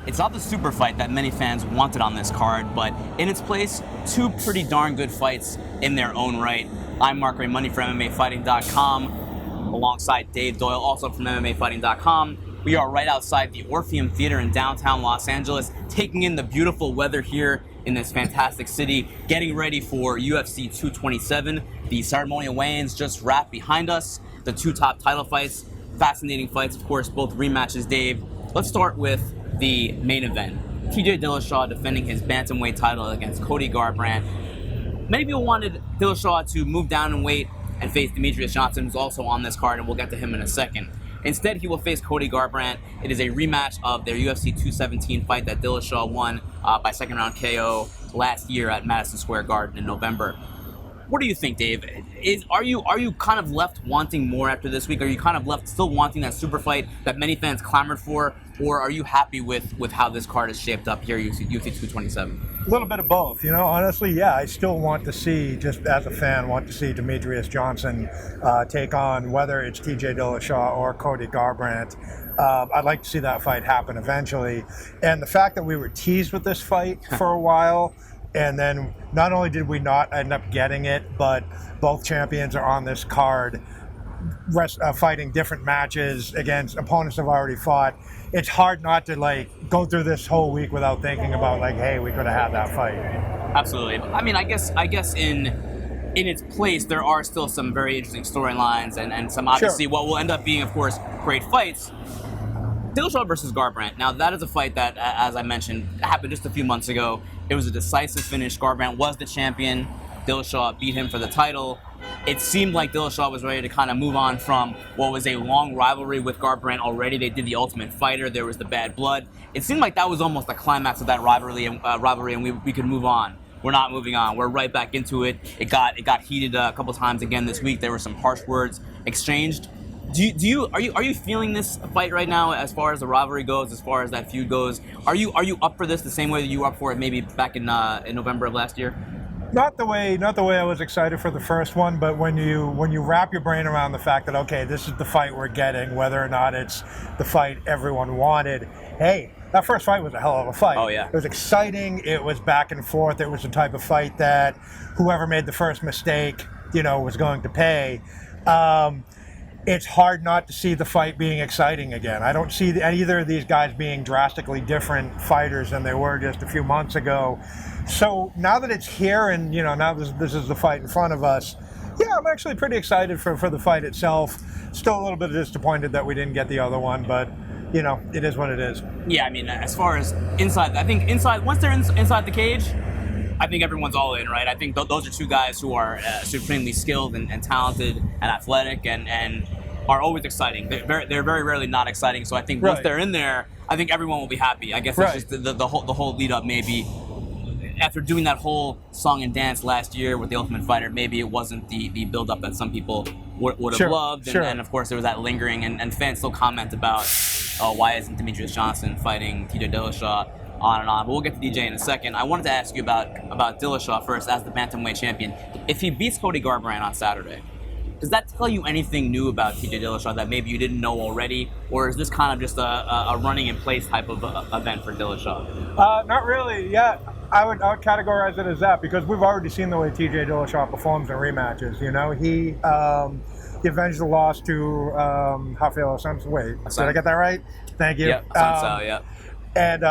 It's not the super fight that many fans wanted on this card, but in its place, two pretty darn good fights in their own right. I'm Marc Raimondi from MMAfighting.com, alongside Dave Doyle, also from MMAfighting.com. We are right outside the Orpheum Theater in downtown Los Angeles, taking in the beautiful weather here in this fantastic city, getting ready for UFC 227. The ceremonial weigh-ins just wrapped behind us. The two top title fights, fascinating fights, of course, both rematches, Dave. Let's start with the main event. TJ Dillashaw defending his bantamweight title against Cody Garbrandt. Many people wanted Dillashaw to move down in weight and face Demetrious Johnson, who's also on this card, and we'll get to him in a second. Instead, he will face Cody Garbrandt. It is a rematch of their UFC 217 fight that Dillashaw won by second round KO last year at Madison Square Garden in November. What do you think, Dave? Are you kind of left wanting more after this week? Are you kind of left still wanting that super fight that many fans clamored for? Or are you happy with how this card is shaped up here at UFC 227? A little bit of both, you know. Honestly, yeah, I still want to see, just as a fan, want to see Demetrious Johnson take on whether it's TJ Dillashaw or Cody Garbrandt. I'd like to see that fight happen eventually. And the fact that we were teased with this fight for a while, and then not only did we not end up getting it, but both champions are on this card fighting different matches against opponents have already fought. It's hard not to go through this whole week without thinking about hey, we could have had that fight. Absolutely. I mean, I guess in its place there are still some very interesting storylines and some obviously what will end up being, of course, great fights. Dillashaw versus Garbrandt. Now that is a fight that, as I mentioned, happened just a few months ago. It was a decisive finish. Garbrandt was the champion. Dillashaw beat him for the title. It seemed like Dillashaw was ready to kind of move on from what was a long rivalry with Garbrandt already. They did the Ultimate Fighter. There was the bad blood. It seemed like that was almost the climax of that rivalry, and we could move on. We're not moving on. We're right back into it. It got heated a couple times again this week. There were some harsh words exchanged. Are you feeling this fight right now as far as the rivalry goes, as far as that feud goes? Are you up for this the same way that you were up for it maybe back in November of last year? Not the way I was excited for the first one, but when you wrap your brain around the fact that, okay, this is the fight we're getting, whether or not it's the fight everyone wanted, hey, that first fight was a hell of a fight. Oh, yeah. It was exciting. It was back and forth. It was the type of fight that whoever made the first mistake, was going to pay. It's hard not to see the fight being exciting again. I don't see either of these guys being drastically different fighters than they were just a few months ago. So now that it's here and, now this is the fight in front of us, yeah, I'm actually pretty excited for the fight itself. Still a little bit disappointed that we didn't get the other one, but, it is what it is. Yeah, I mean, as far as inside, I think once they're inside the cage, I think everyone's all in, right? I think those are two guys who are supremely skilled and talented and athletic and are always exciting. They're very rarely not exciting. So I think once they're in there, I think everyone will be happy. I guess it's just the whole lead up. Maybe after doing that whole song and dance last year with the Ultimate Fighter, maybe it wasn't the build up that some people would have loved. And of course there was that lingering and fans still comment about, why isn't Demetrious Johnson fighting TJ Dillashaw? On and on, but we'll get to DJ in a second. I wanted to ask you about Dillashaw first as the bantamweight champion. If he beats Cody Garbrandt on Saturday, does that tell you anything new about TJ Dillashaw that maybe you didn't know already, or is this kind of just a running in place type of event for Dillashaw? Not really. Yeah, I would categorize it as that because we've already seen the way TJ Dillashaw performs in rematches. He avenged the loss to Rafael Swanson. Wait, did I get that right? Thank you. Yep, yeah. And,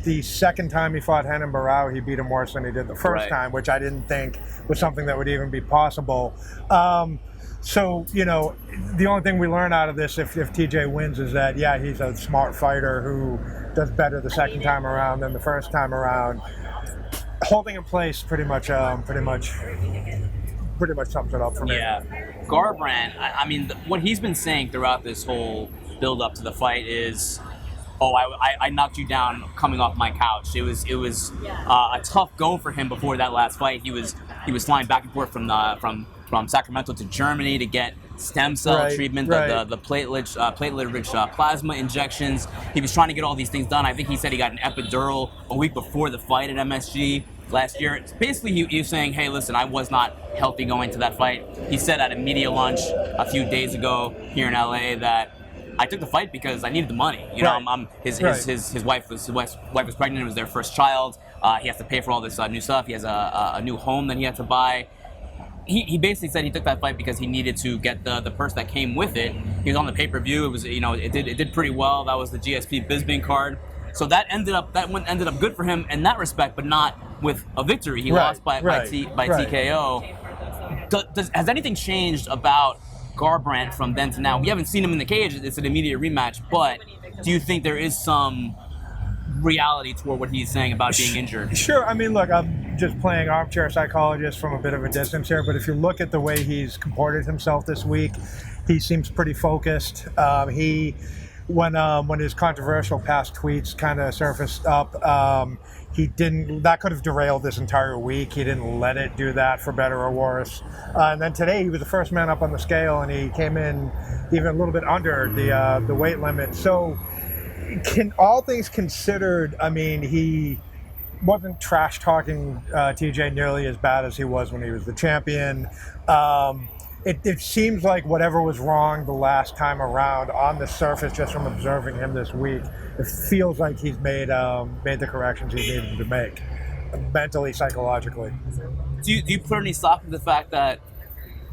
the second time he fought Renan Barao, he beat him worse than he did the first time, which I didn't think was something that would even be possible. So, the only thing we learn out of this, if TJ wins, is that, yeah, he's a smart fighter who does better the second time around than the first time around. Holding in place pretty much sums it up for me. Yeah. Garbrandt, I mean, what he's been saying throughout this whole build-up to the fight is, I knocked you down coming off my couch. It was a tough go for him before that last fight. He was flying back and forth from Sacramento to Germany to get stem cell treatment, the platelet-rich plasma injections. He was trying to get all these things done. I think he said he got an epidural a week before the fight at MSG last year. It's basically, he was saying, hey, listen, I was not healthy going to that fight. He said at a media lunch a few days ago here in LA that I took the fight because I needed the money. You know, his wife was pregnant. It was their first child. He has to pay for all this new stuff. He has a new home that he had to buy. He basically said he took that fight because he needed to get the purse that came with it. He was on the pay-per-view. It was, you know, it did pretty well. That was the GSP Bisbing card. So that ended up good for him in that respect, but not with a victory. He lost by TKO. Has anything changed about Garbrandt from then to now? We haven't seen him in the cage. It's an immediate rematch, but do you think there is some reality toward what he's saying about being injured? Sure. I mean, look, I'm just playing armchair psychologist from a bit of a distance here, but if you look at the way he's comported himself this week, he seems pretty focused. When his controversial past tweets kind of surfaced up, that could have derailed this entire week. He didn't let it do that, for better or worse. And then today he was the first man up on the scale, and he came in even a little bit under the weight limit. So, all things considered, I mean, he wasn't trash talking TJ nearly as bad as he was when he was the champion. It seems like whatever was wrong the last time around, on the surface, just from observing him this week, it feels like he's made the corrections he needed to make, mentally, psychologically. Do you put any stock in the fact that,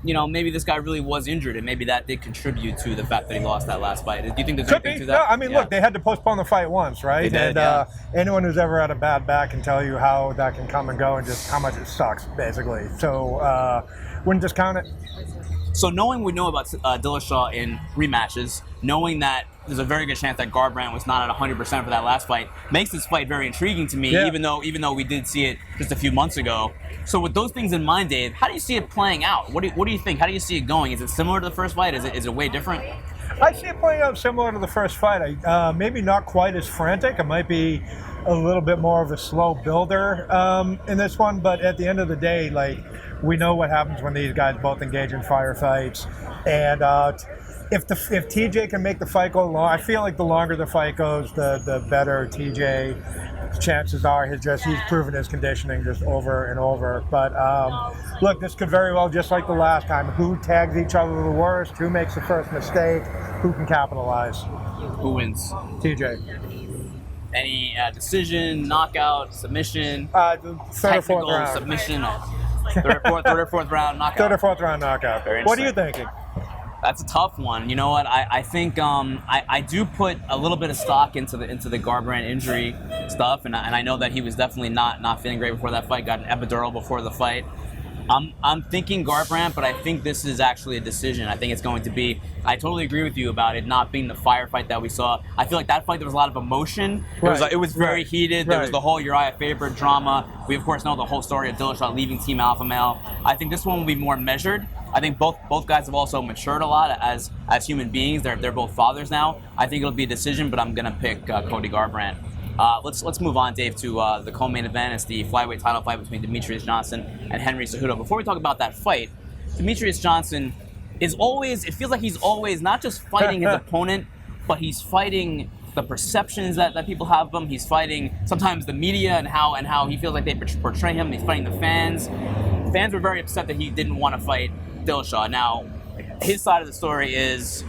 you know, maybe this guy really was injured, and maybe that did contribute to the fact that he lost that last fight? Do you think there's anything to that? No, I mean, look, they had to postpone the fight once, right? They did, anyone who's ever had a bad back can tell you how that can come and go, and just how much it sucks, basically. So, wouldn't discount it. So knowing we know about Dillashaw in rematches, knowing that there's a very good chance that Garbrandt was not at 100% for that last fight, makes this fight very intriguing to me, even though we did see it just a few months ago. So with those things in mind, Dave, how do you see it playing out? What do you think? How do you see it going? Is it similar to the first fight? Is it way different? I see it playing out similar to the first fight. Maybe not quite as frantic. It might be a little bit more of a slow builder in this one, but at the end of the day, like, we know what happens when these guys both engage in firefights, and if TJ can make the fight go long, I feel like the longer the fight goes, the better TJ chances are. He's proven his conditioning just over and over. But look, this could very well, just like the last time, who tags each other the worst, who makes the first mistake, who can capitalize. Who wins? TJ. Any decision, knockout, submission, third or fourth round. Submission, third or fourth round knockout. Third or fourth round knockout. What are you thinking? That's a tough one. You know what? I think I do put a little bit of stock into the Garbrandt injury stuff, and I know that he was definitely not feeling great before that fight. Got an epidural before the fight. I'm thinking Garbrandt, but I think this is actually a decision. I think it's going to be. I totally agree with you about it not being the firefight that we saw. I feel like that fight there was a lot of emotion. It was very heated. There was the whole Uriah Faber drama. We of course know the whole story of Dillashaw leaving Team Alpha Male. I think this one will be more measured. I think both guys have also matured a lot as human beings. They're both fathers now. I think it'll be a decision, but I'm gonna pick Cody Garbrandt. Let's move on, Dave, to the co-main event. It's the flyweight title fight between Demetrious Johnson and Henry Cejudo. Before we talk about that fight, Demetrious Johnson is always, it feels like he's always not just fighting his opponent, but he's fighting the perceptions that people have of him. He's fighting sometimes the media and how he feels like they portray him. He's fighting the fans. Fans were very upset that he didn't want to fight Dillashaw. Now, his side of the story is,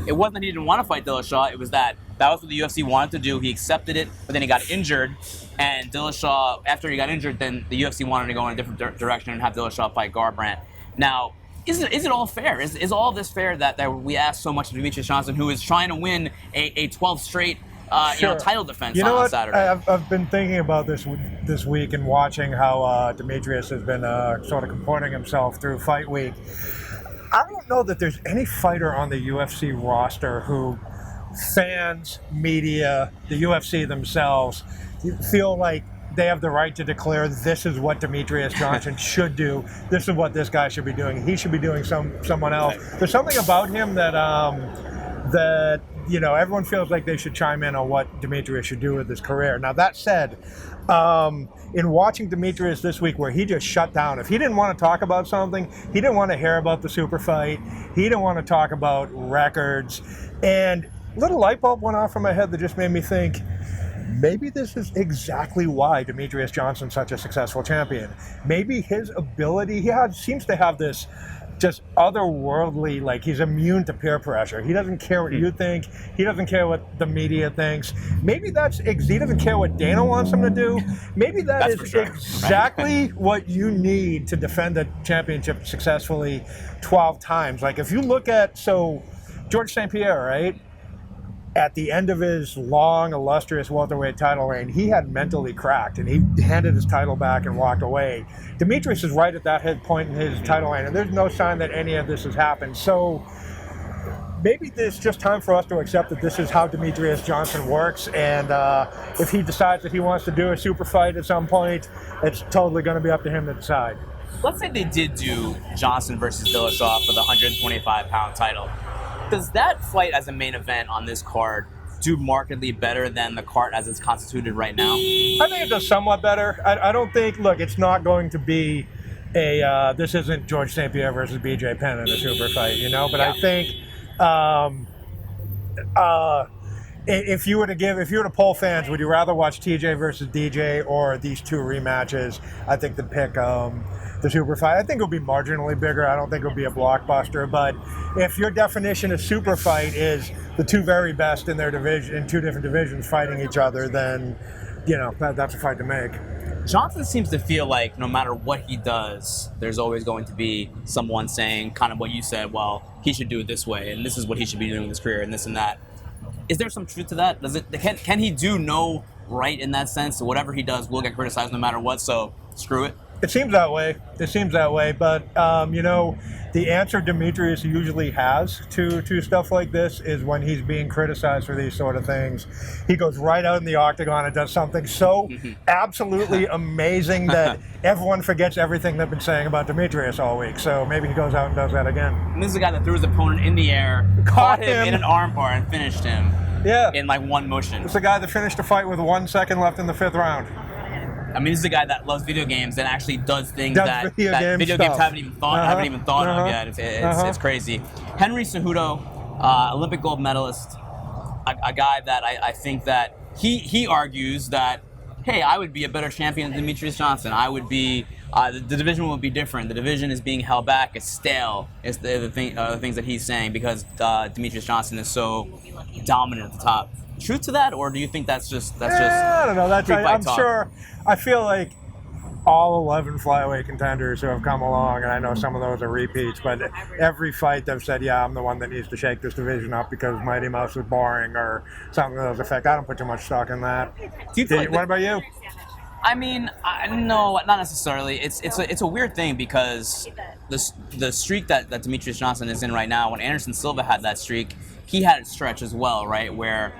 it wasn't that he didn't want to fight Dillashaw, it was that was what the UFC wanted to do. He accepted it, but then he got injured, and Dillashaw, after he got injured, then the UFC wanted to go in a different direction and have Dillashaw fight Garbrandt. Now, is it all fair? Is all this fair that we ask so much of Demetrious Johnson, who is trying to win a 12 straight title defense on Saturday? I've been thinking about this week and watching how Demetrious has been sort of comporting himself through fight week. I don't know that there's any fighter on the UFC roster who fans, media, the UFC themselves feel like they have the right to declare this is what Demetrious Johnson should do. This is what this guy should be doing. He should be doing someone else. There's something about him that everyone feels like they should chime in on what Demetrious should do with his career. Now that said, in watching Demetrious this week, where he just shut down, if he didn't want to talk about something, he didn't want to hear about the super fight, he didn't want to talk about records, and a little light bulb went off in my head that just made me think, maybe this is exactly why Demetrious Johnson's such a successful champion. Maybe his ability, seems to have this just otherworldly. Like, he's immune to peer pressure. He doesn't care what you think. He doesn't care what the media thinks. Maybe he doesn't care what Dana wants him to do. Maybe that's is sure. Exactly what you need to defend a championship successfully 12 times. Like, if you look at, George St. Pierre, right? At the end of his long, illustrious welterweight title reign, he had mentally cracked, and he handed his title back and walked away. Demetrious is right at that point in his title reign, and there's no sign that any of this has happened. So maybe it's just time for us to accept that this is how Demetrious Johnson works, and if he decides that he wants to do a super fight at some point, it's totally going to be up to him to decide. Let's say they did do Johnson versus Dillashaw for the 125-pound title. Does that fight as a main event on this card do markedly better than the card as it's constituted right now? I think it does somewhat better. I don't think, look, it's not going to be this isn't George St. Pierre versus BJ Penn in a super fight, but yeah. I think if you were to poll fans, would you rather watch TJ versus DJ or these two rematches? I think the pick the super fight. I think it'll be marginally bigger. I don't think it'll be a blockbuster. But if your definition of super fight is the two very best in their division, in two different divisions fighting each other, then that's a fight to make. Johnson seems to feel like no matter what he does, there's always going to be someone saying kind of what you said. Well, he should do it this way, and this is what he should be doing in his career, and this and that. Is there some truth to that? Can he do no right in that sense? So whatever he does will get criticized no matter what. So screw it. It seems that way. But the answer Demetrious usually has to stuff like this is when he's being criticized for these sort of things. He goes right out in the octagon and does something so absolutely amazing that everyone forgets everything they've been saying about Demetrious all week. So maybe he goes out and does that again. And this is the guy that threw his opponent in the air, caught him in an armbar, and finished him. Yeah. In like one motion. It's the guy that finished the fight with 1 second left in the 5th round. I mean, this is a guy that loves video games and actually does things that video games haven't even thought of yet. It's crazy. Henry Cejudo, Olympic gold medalist, a guy that I think that he argues that, hey, I would be a better champion than Demetrious Johnson. I would be, the division would be different. The division is being held back. It's stale. It's the things that he's saying because Demetrious Johnson is so dominant at the top. Truth to that, or do you think that's just I don't know. I'm talk? Sure. I feel like all 11 flyweight contenders who have come along, and I know some of those are repeats, but every fight they've said, yeah, I'm the one that needs to shake this division up because Mighty Mouse is boring or something to those effect. I don't put too much stock in that. What about you? I mean, no, not necessarily. It's a weird thing because the streak that Demetrious Johnson is in right now, when Anderson Silva had that streak, he had a stretch as well, right, where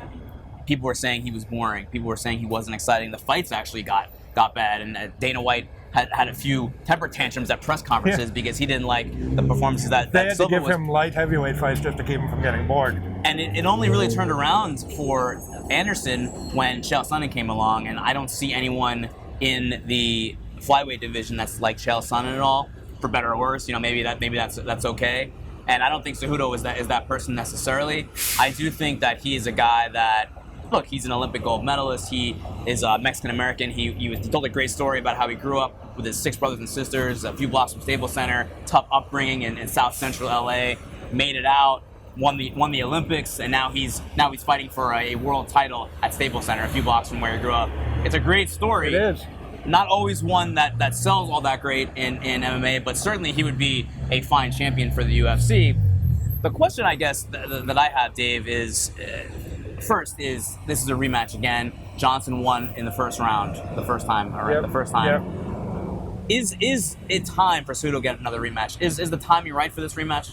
people were saying he was boring. People were saying he wasn't exciting. The fights actually got bad, and Dana White had a few temper tantrums at press conferences because he didn't like the performances that they had Silva to give him light heavyweight fights just to keep him from getting bored. And it only really turned around for Anderson when Chael Sonnen came along, and I don't see anyone in the flyweight division that's like Chael Sonnen at all, for better or worse. Maybe that's okay. And I don't think Cejudo is that person necessarily. I do think that he is a guy that, look, he's an Olympic gold medalist. He is Mexican-American. He told a great story about how he grew up with his 6 brothers and sisters, a few blocks from Staples Center, tough upbringing in South Central LA, made it out, won the Olympics, and now he's fighting for a world title at Staples Center, a few blocks from where he grew up. It's a great story. It is. Not always one that sells all that great in MMA, but certainly he would be a fine champion for the UFC. The question, I guess, that I have, Dave, is... First is, this is a rematch again. Johnson won in the first round, the first time. Yep. Is it time for Cejudo to get another rematch? Is the timing right for this rematch?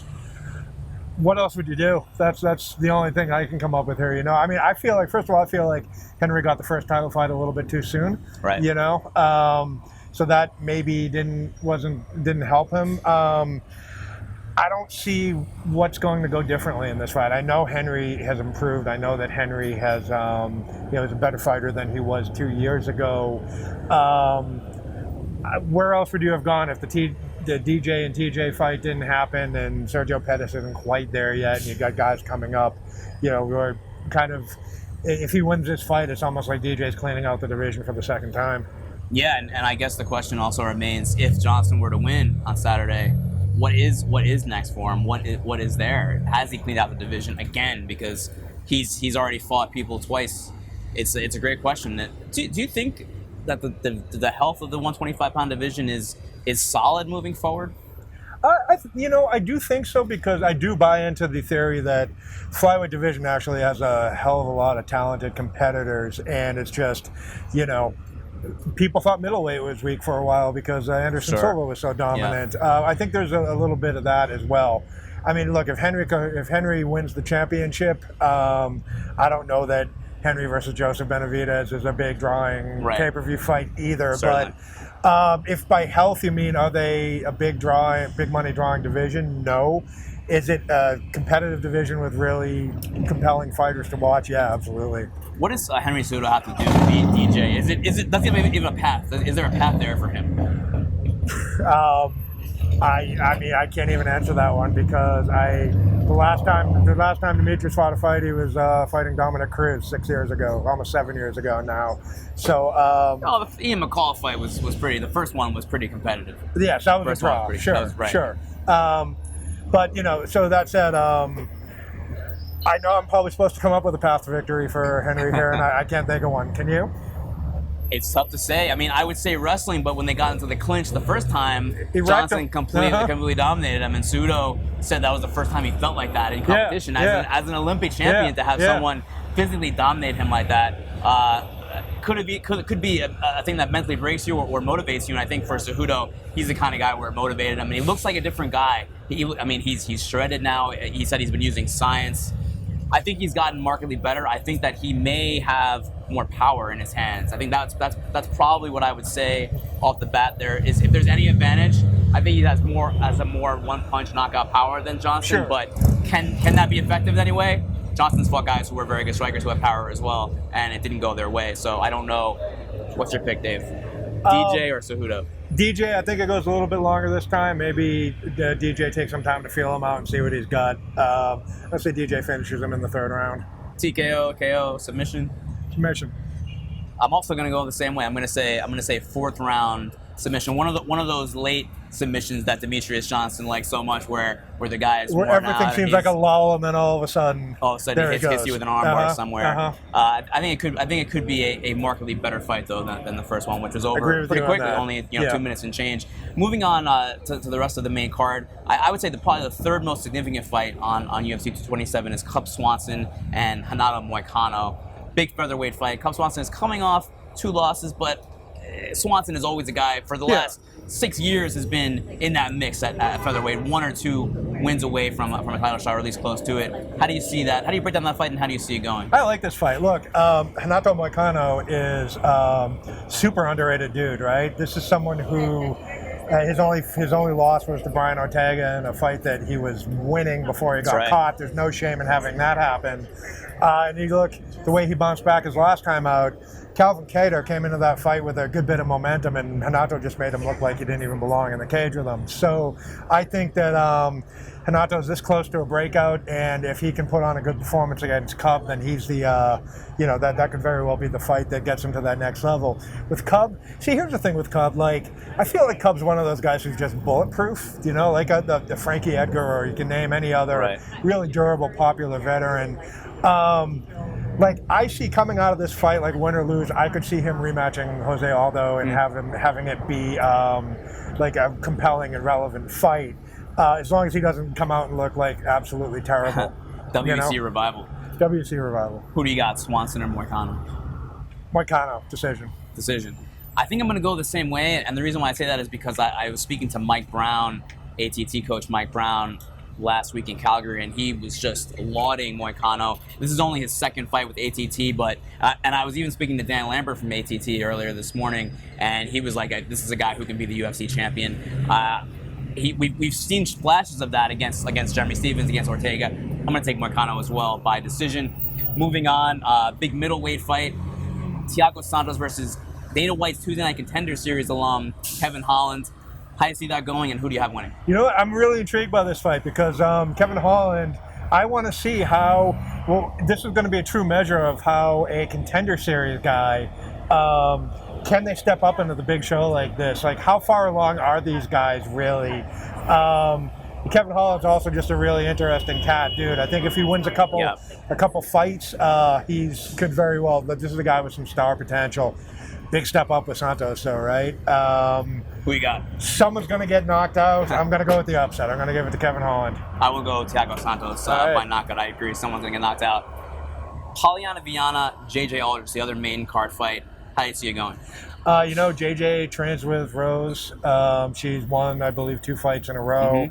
What else would you do? That's the only thing I can come up with here. I mean, I feel like Henry got the first title fight a little bit too soon. Right. So that maybe didn't help him. I don't see what's going to go differently in this fight. I know Henry has improved. I know that Henry has, is a better fighter than he was 2 years ago. Where else would you have gone if the DJ and TJ fight didn't happen and Sergio Pettis isn't quite there yet, and you got guys coming up, we're kind of, if he wins this fight, it's almost like DJ's cleaning out the division for the second time. Yeah, and I guess the question also remains, if Johnson were to win on Saturday, what is next for him? What is there? Has he cleaned out the division again? Because he's already fought people twice. It's a great question. Do you think that the health of the 125-pound division is solid moving forward? I do think so, because I do buy into the theory that flyweight division actually has a hell of a lot of talented competitors, and it's just, people thought middleweight was weak for a while because Anderson Silva was so dominant. Yeah. I think there's a little bit of that as well. I mean, look, if Henry wins the championship, I don't know that Henry versus Joseph Benavidez is a big drawing pay-per-view fight either. Certainly. But if by health you mean, are they a big money drawing division? No. Is it a competitive division with really compelling fighters to watch? Yeah, absolutely. What does Henry Cejudo have to do to beat DJ? Does he have even a path? Is there a path there for him? I mean, I can't even answer that one, because the last time Demetrious fought a fight, he was fighting Dominic Cruz 6 years ago, almost 7 years ago now. So the Ian McCall fight was pretty. The first one was pretty competitive. Yes, that was a draw. Sure. But so that said, I know I'm probably supposed to come up with a path to victory for Henry here, and I can't think of one. Can you? It's tough to say. I mean, I would say wrestling, but when they got into the clinch the first time, Johnson completely dominated him, and Cejudo said that was the first time he felt like that in competition. As an Olympic champion, to have someone physically dominate him like that could be a thing that mentally breaks you or motivates you. And I think for Cejudo, he's the kind of guy where it motivated him. I mean, he looks like a different guy. He's shredded now. He said he's been using science. I think he's gotten markedly better. I think that he may have more power in his hands. I think that's probably what I would say off the bat. There is, if there's any advantage, I think he has a more one-punch knockout power than Johnson. Sure. But can that be effective anyway? Johnson's fought guys who were very good strikers who have power as well, and it didn't go their way. So I don't know. What's your pick, Dave? DJ or Cejudo? DJ, I think it goes a little bit longer this time. Maybe DJ takes some time to feel him out and see what he's got. Let's say DJ finishes him in the third round. TKO, KO, submission? Submission. I'm also going to go the same way. I'm going to say fourth round submission. One of those late submissions that Demetrious Johnson likes so much, where the guy is where everything seems like a lull, and then all of a sudden he hits you with an armbar somewhere. I think it could be a markedly better fight though than the first one, which was over pretty quickly, only 2 minutes and change. Moving on to the rest of the main card, I would say probably the third most significant fight on UFC 227 is Cub Swanson and Renato Moicano. Big featherweight fight. Cub Swanson is coming off 2 losses, but Swanson is always a guy for the last 6 years has been in that mix at featherweight, 1 or 2 wins away from a title shot, or at least close to it. How do you see that? How do you break down that fight, and how do you see it going? I like this fight. Look, Renato Moicano is super underrated dude, right? This is someone who his only loss was to Brian Ortega in a fight that he was winning before he got caught. There's no shame in having that happen. And you look, the way he bounced back his last time out, Calvin Kattar came into that fight with a good bit of momentum, and Renato just made him look like he didn't even belong in the cage with him. So I think that Renato's this close to a breakout, and if he can put on a good performance against Cub, then he's the, that could very well be the fight that gets him to that next level. With Cub, see, here's the thing with Cub, like, I feel like Cub's one of those guys who's just bulletproof, like the Frankie Edgar, or you can name any other really durable, popular veteran. Like, I see coming out of this fight, like, win or lose, I could see him rematching Jose Aldo and having it be like a compelling and relevant fight, as long as he doesn't come out and look like absolutely terrible. WC Revival. WC Revival. Who do you got, Swanson or Moicano? Moicano, decision. I think I'm going to go the same way, and the reason why I say that is because I was speaking to Mike Brown, ATT coach Mike Brown, last week in Calgary, and he was just lauding Moicano. This is only his second fight with ATT, but and I was even speaking to Dan Lambert from ATT earlier this morning, and he was like, "This is a guy who can be the UFC champion." We've seen flashes of that against Jeremy Stephens, against Ortega. I'm going to take Moicano as well by decision. Moving on, big middleweight fight: Thiago Santos versus Dana White's Tuesday Night Contender Series alum Kevin Holland. How do you see that going, and who do you have winning? You know what? I'm really intrigued by this fight because Kevin Holland, I want to see this is going to be a true measure of how a Contender Series guy, can they step up into the big show like this? Like, how far along are these guys really Kevin Holland's also just a really interesting cat, dude. I think if he wins a couple fights, he's could very well. But this is a guy with some star potential. Big step up with Santos, though, right? Who you got? Someone's going to get knocked out. I'm going to go with the upset. I'm going to give it to Kevin Holland. I will go Thiago Santos by knockout. I agree. Someone's going to get knocked out. Polyana Viana, JJ Aldrich, the other main card fight. How do you see it going? JJ trains with Rose. She's won, I believe, 2 fights in a row.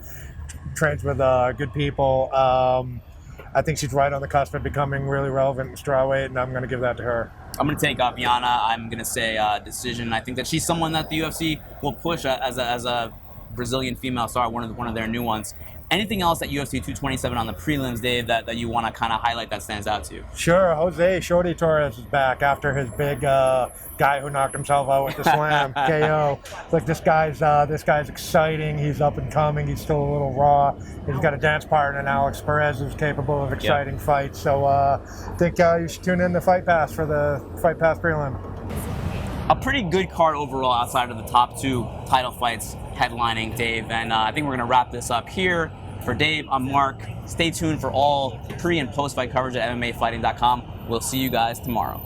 Trains with good people. I think she's right on the cusp of becoming really relevant in strawweight, and I'm going to give that to her. I'm going to take Viana. I'm going to say decision. I think that she's someone that the UFC will push as a Brazilian female star, one of their new ones. Anything else at UFC 227 on the prelims, Dave, that you want to kind of highlight that stands out to you? Sure. Jose Shorty Torres is back after his big guy who knocked himself out with the slam KO. Like this guy's exciting. He's up and coming. He's still a little raw. He's got a dance partner in Alex Perez who's capable of exciting fights. So I think you should tune in to Fight Pass for the Fight Pass prelim. A pretty good card overall outside of the top 2 title fights headlining, Dave. And I think we're going to wrap this up here. For Dave, I'm Mark. Stay tuned for all pre- and post-fight coverage at MMAfighting.com. We'll see you guys tomorrow.